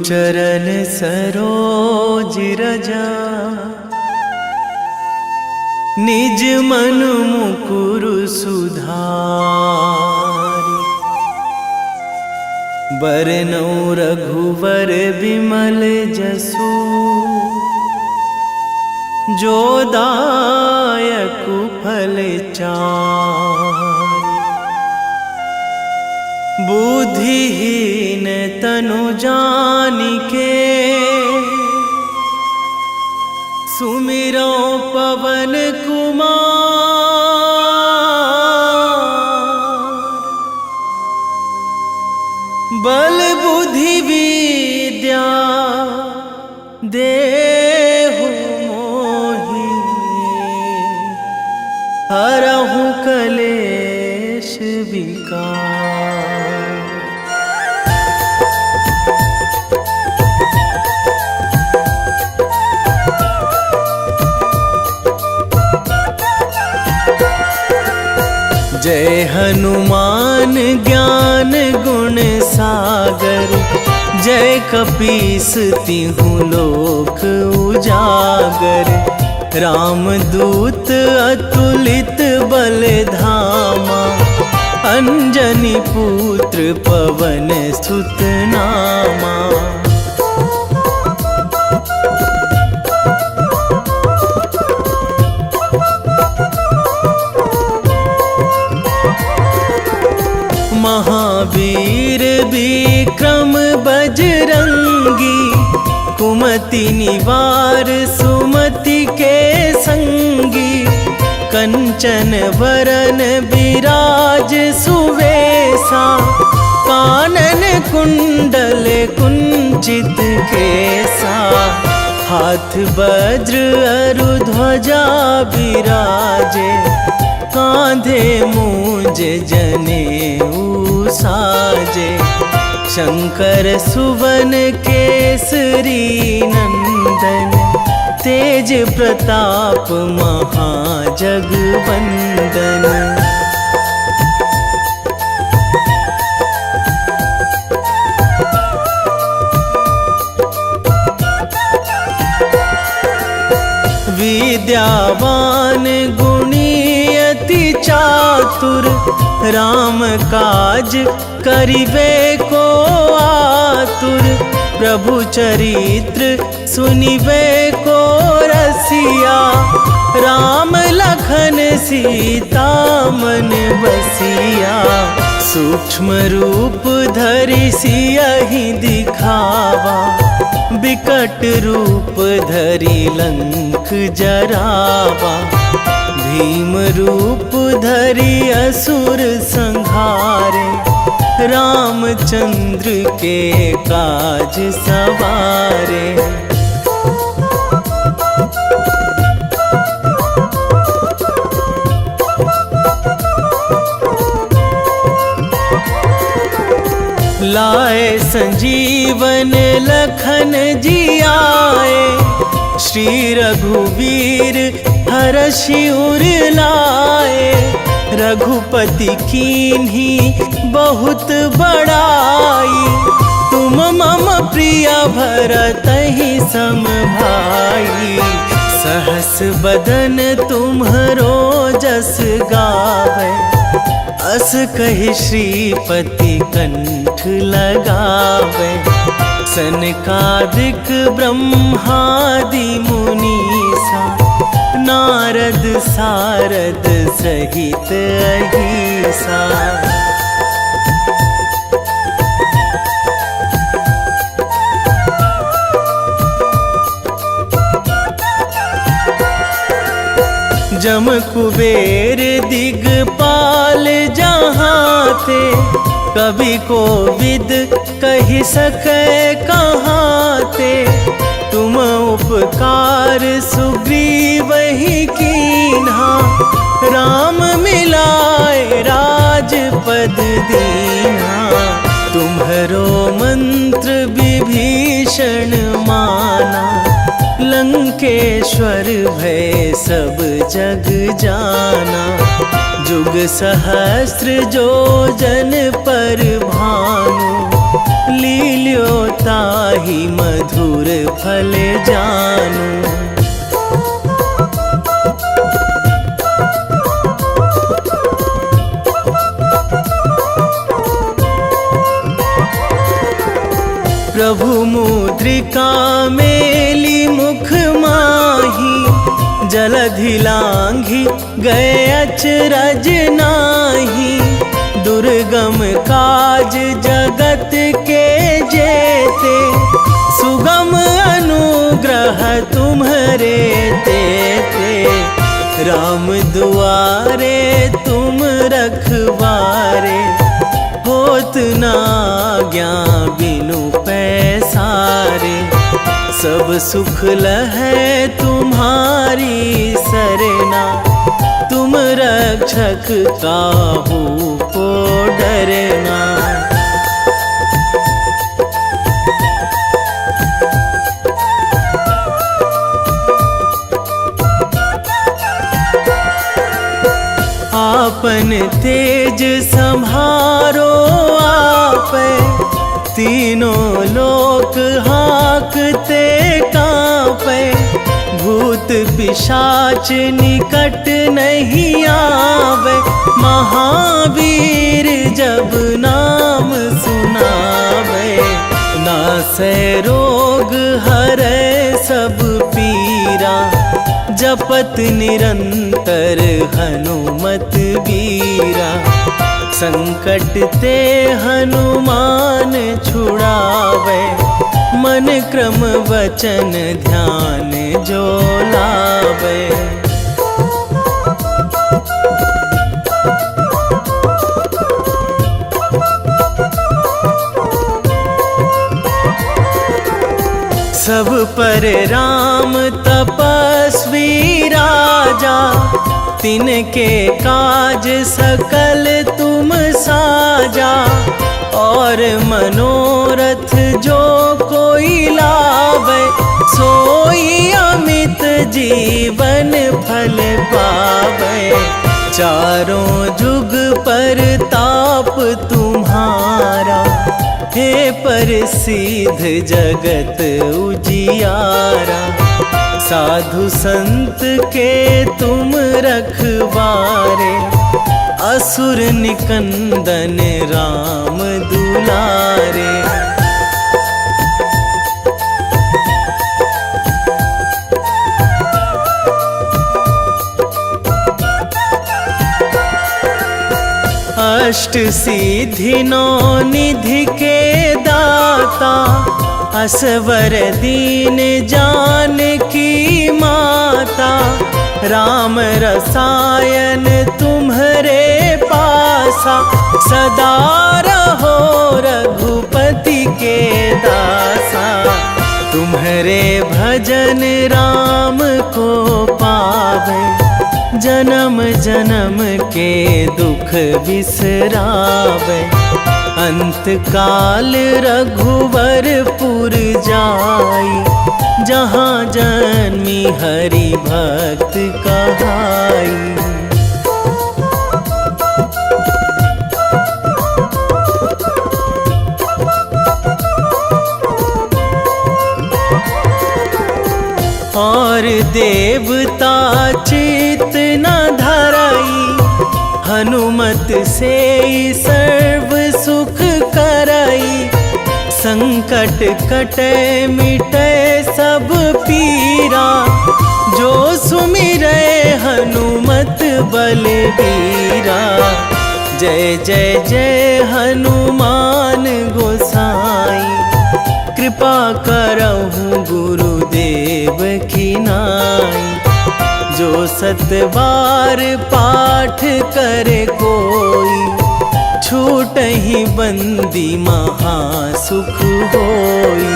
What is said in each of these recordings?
चरण सरोज रजा, निज मन मुकुर सुधारि। बरनउँ रघुवर बिमल जसु, जो दायकु फल चारि। बुद्धिहीन तनु जानिके, सुमिरो पवन कुमार। बल बुद्धि विद्या देहु मोहि, हरहु कलेश विकार। जय हनुमान ज्ञान गुण सागर, जय कपीस तिहु लोक उजागर। रामदूत अतुलित बल धामा, अंजनी पुत्र पवन सुत नामा। महावीर विक्रम बजरंगी, कुमति निवार सुमति के संगी। कंचन वरन विराज सुवेशा, कानन कुंडल कुंचित केसा। हाथ वज्र अरु ध्वजा बिराजे, कांधे मूंज जनेऊ साजे। शंकर सुवन केसरी नंदन, तेज प्रताप महाजगवंदन। विद्यावान गुणी अति चातुर, राम काज करिबे को आतुर। प्रभु चरित्र सुनिबे को रसिया, राम लखन सीता मन बसिया। सूक्ष्म रूप धरि सियहि दिखावा, विकट रूप धरि लंक जरावा। भीम रूप धरि असुर संहारे, रामचंद्र के काज सवारे। लाए संजीवन लखन जियाए, श्री रघुवीर हरषि उर लाए। रघुपति कीन्ही बहुत बड़ाई, तुम मम प्रिय भरतहि सम भाई। सहस बदन तुम्हरो जस गावै, अस कहि श्रीपति कंठ लगावै। सनकादिक ब्रह्मादि मुनीसा, नारद सारद सहित अहिसा। जम कुबेर दिगपाल जहाँ थे, कवि कोविद कहि सकै कहाँ ते। तुम उपकार सुग्रीवहि कीन्हा, राम मिलाए राजपद दीन्हा। तुम्हरो मंत्र विभीषण माना, लंकेश्वर भय सब जग जाना। जुग सहस्र जो जन पर भानु, लील्यो ताहि मधुर फल जानू। प्रभु मुद्रिका मेली मुख माही, जलधि लांघी गए अचरज नाही। दुर्गम काज जगत के जेते, सुगम अनुग्रह तुम्हरे तेते। राम दुआरे तुम रखवारे, होत ना आज्ञा बिनु पैसारे। सब सुख लहै तुम्हारी सरना, तुम रक्षक काहू को डरना। आपन तेज संहारो आपै, तीनों लोक हाकते कांपै। भूत पिशाच निकट नहीं आवे, महावीर जब नाम सुनावे। नासै रोग हरै सब पीरा, जपत निरंतर हनुमत बीरा। संकट ते हनुमान छुड़ावे, मन क्रम वचन ध्यान जो लावे। सब पर राम तपस्वी राजा, तिनके काज सकल तुम साजा। और मनोरथ जो कोई लावे, सोई अमित जीवन फल पावे। चारों जुग पर ताप तुम्हारा, हे प्रसिद्ध जगत उजियारा। साधु संत के तुम रखवारे, असुर निकंदन राम दुलारे। अष्ट सिद्धि नौ निधि के दाता, असवर दीन जानकी माता। राम रसायन तुम्हरे पासा, सदा रहो रघुपति के दासा। तुम्हरे भजन राम को पावे, जन्म जन्म के दुख बिसरावे। अंत काल रघुवरपुर जाई, जहाँ जन्मी हरि भक्त कहाई। और देवता चित न धराई, हनुमत से सर्व सुख कराई। संकट कटे मिटे सब पीरा, जो सुमिरै हनुमत बलबीरा। जय जय जय हनुमान गोसाई, कृपा करहु गुरुदेव की नाई। जो सतबार पाठ करे कोई, छूटहि बंदी महासुख होई।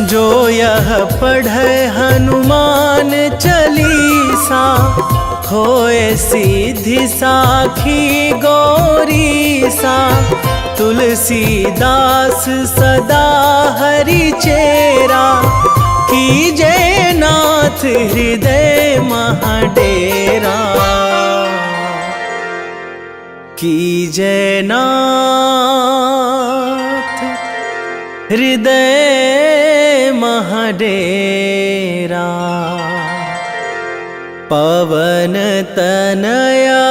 जो यह पढ़े हनुमान चालीसा, होए सीधी साखी गौरीसा। तुलसीदास सदा हरि चेरा, कीजे नाथ हृदय महाडेरा, कीजे नाथ हृदय महाडेरा। पवन तनया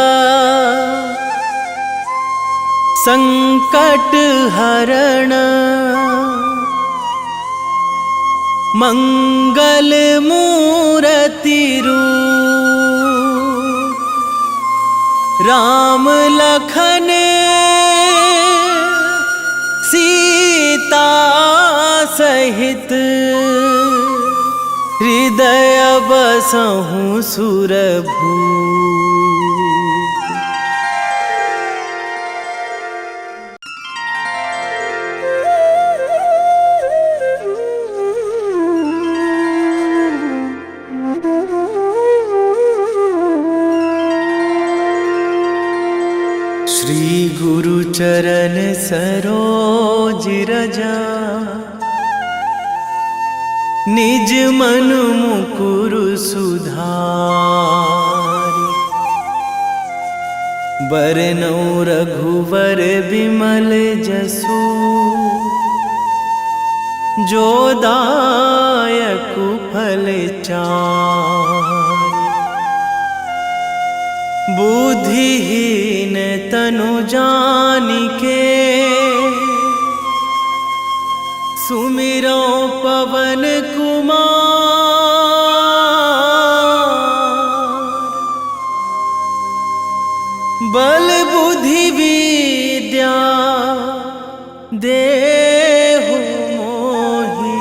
संकट हरण, मंगल मूर्ति रूप, राम लखन सीता सहित, हृदय बसहु सुरभूप। श्री गुरु चरण सरोज रजा, निज मन मुकुर सुधारि। बरनौ रघुवर बिमल जसु, जो दायक फल चारि। बुद्धिहीन तनु जानिके, सुमिरो पवन कुमार। बल बुद्धि विद्या देहु मोहि,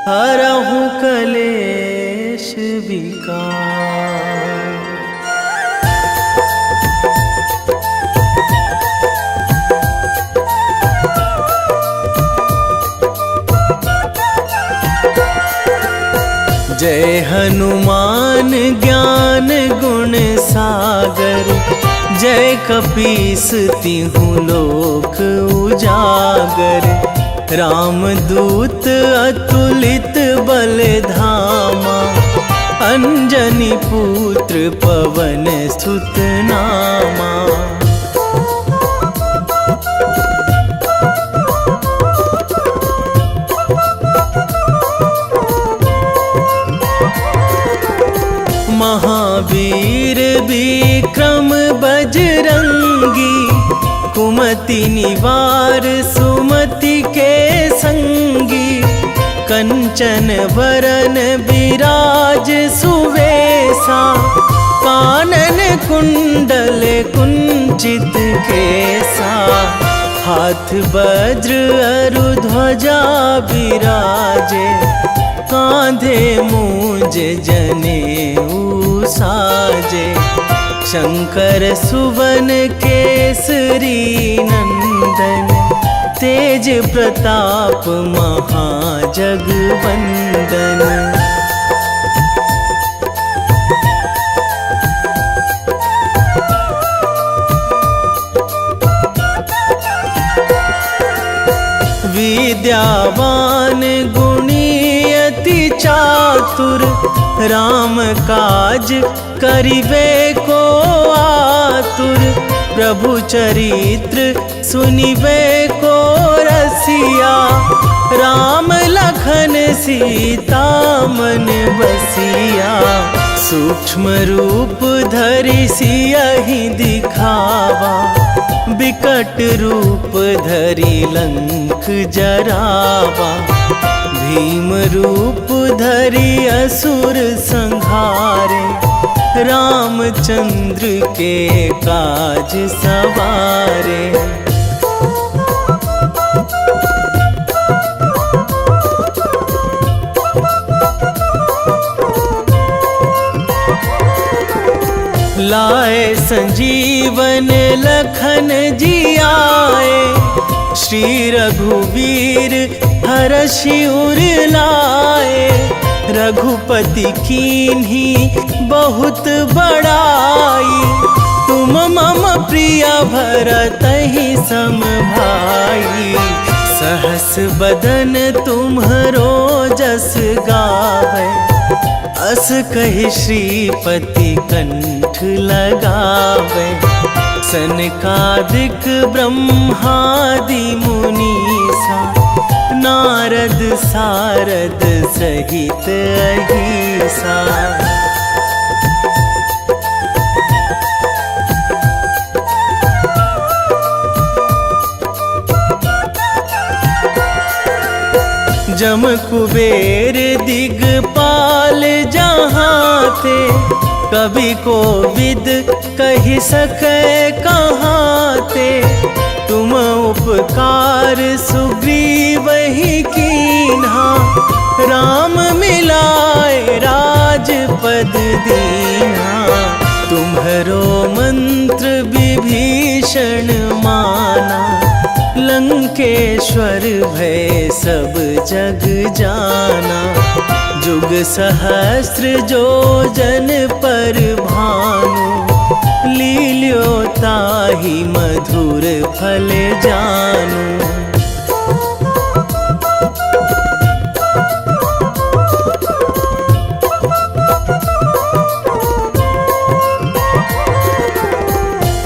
हरहु कलेश विकार। जय हनुमान ज्ञान गुण सागर, जय कपीस तिहु लोक उजागर। रामदूत अतुलित बल धामा, अंजनी पुत्र पवन सुत नामा। महावीर विक्रम बजरंगी, कुमति निवार सुमति के संगी। कंचन वरन विराज सुवेशा, कानन कुंडल कुंचित केसा। हाथ वज्र अरु ध्वजा विराजे, कांधे मूंज जनेऊ साजे। शंकर सुवन केसरी नंदन, तेज प्रताप महाजगवंदन। विद्यावान गुणी अति चातुर, राम काज करिबे को आतुर। प्रभु चरित्र सुनिबे को रसिया, राम लखन सीता मन बसिया। सूक्ष्म रूप धरि सियहि दिखावा, बिकट रूप धरि लंक जरावा। भीम रूप धरि असुर संहारे, रामचंद्र के काज सवारे। लाए संजीवन लखन जियाए, श्री रघुवीर हरषि उर लाए। रघुपति कीन्ही बहुत बड़ाई, तुम मम प्रिय भरतहि सम भाई। सहस बदन तुम्हरो जस गावे, अस कहि श्रीपति कंठ लगावे। सनकादिक ब्रह्मादि मुनीसा, नारद सारद सहित अहिसा। जम कुबेर दिगपाल जहाँ थे, कवि को विद कहि सके कहाँ थे। तुम उपकार सुग्रीव ही कीन्हा, राम मिलाए राजपद दीन्हा। तुम्हरो मंत्र विभीषण माना, लंकेश्वर भय सब जग जाना। जुग सहस्र जो जन पर भानु, लील्यो ताहि मधुर फल जानु।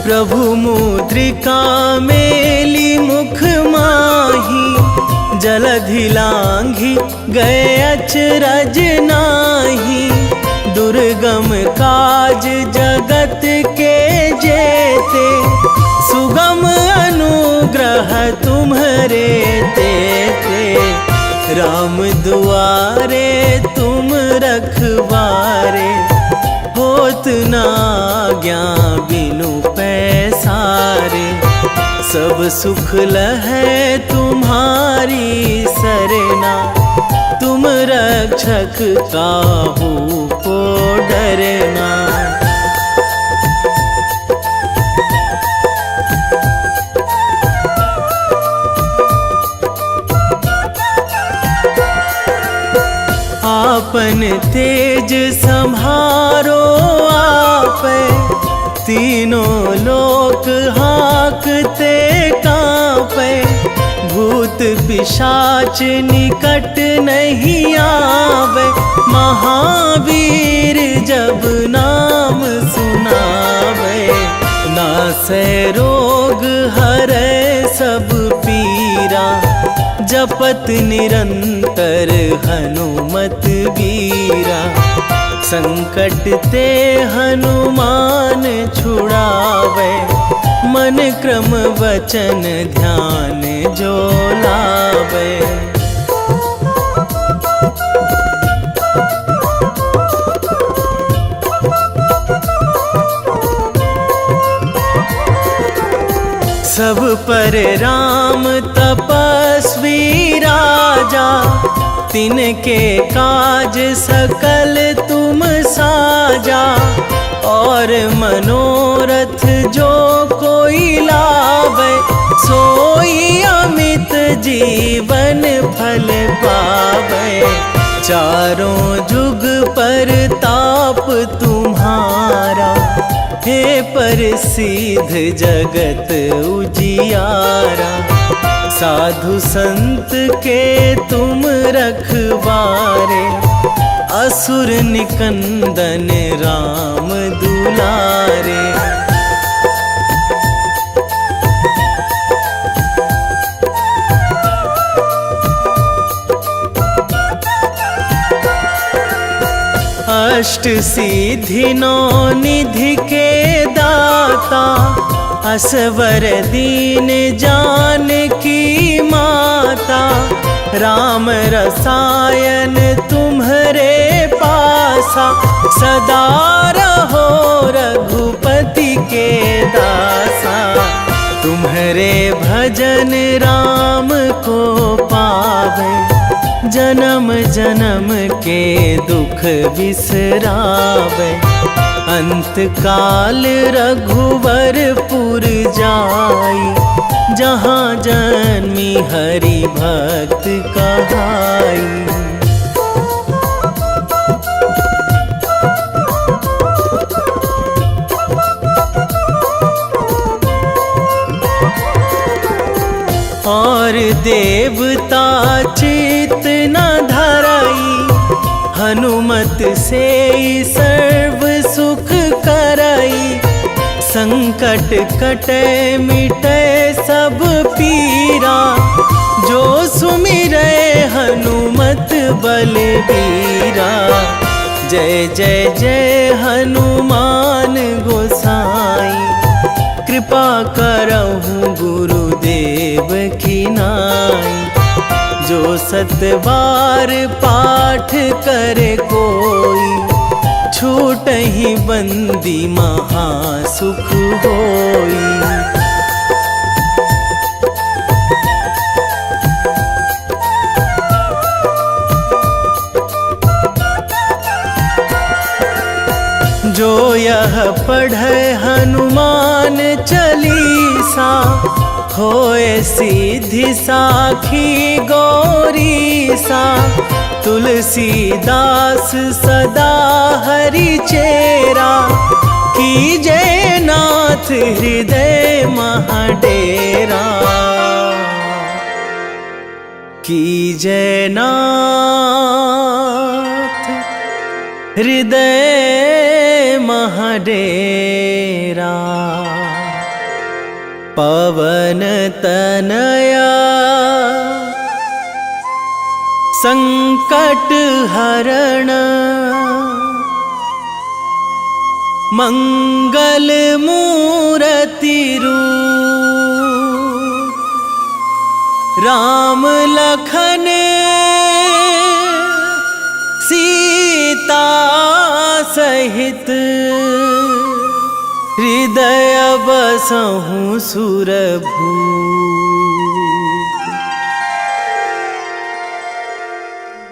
प्रभु मुद्रिका मेली मुख माही, जलधि लांघि गए अचरज नाही। दुर्गम काज जगत के जेते, सुगम अनुग्रह तुम्हरे तेते। राम दुआरे तुम रखवारे, होत न आज्ञा बिनु पैसारे। सब सुख लहै तुम्हारी सरना, तुम रक्षक काहू को डरना। आपन तेज संभारो आपै, तीनों लोक हाकते कांपै। भूत पिशाच निकट नहीं आवे, महावीर जब नाम सुनावे। नासै रोग हरै सब पीरा, जपत निरंतर हनुमत बीरा। संकट ते हनुमान छुड़ावे, मन क्रम वचन ध्यान जो लावे। सब पर राम तपस्वी राजा, तिनके काज सकल तुम साजा। और मनोरथ जो कोई लावे, सोई अमित जीवन फल पावे। चारों जुग पर ताप तुम्हारा, हे प्रसिद्ध जगत उजियारा। साधु संत के तुम रखवारे, असुर निकंदन राम दुलारे। अष्ट सिद्धि नौ निधि के दाता, असवर दीन जानकी माता। राम रसायन तुम्हरे पासा, सदा रहो रघुपति के दासा। तुम्हरे भजन राम को पावे, जन्म जन्म के दुख बिसरावे। अंत काल रघुवरपुर जाई, जहाँ जन्मी हरि भक्त कहाई। और देवता चित न धराई, हनुमत से सर्व सुख कराई। संकट कटे मिटे सब पीरा, जो सुमिरै हनुमत बलबीरा। जय जय जय हनुमान गोसाई, कृपा करहु गुरुदेव की नाई। जो सतबार पाठ करे कोई, छूटहि बंदी महासुख होई। जो यह पढ़े हनुमान चालीसा, होए सिद्धि साखी गौरीसा। तुलसीदास सदा हरि चेरा, कीजे नाथ हृदय महाडेरा। कीजे नाथ हृदय महाडेरा। पवन तनया संकट हरण, मंगल मूरति रूप। राम लखन सीता सहित, हृदय बसहु सुरभूप।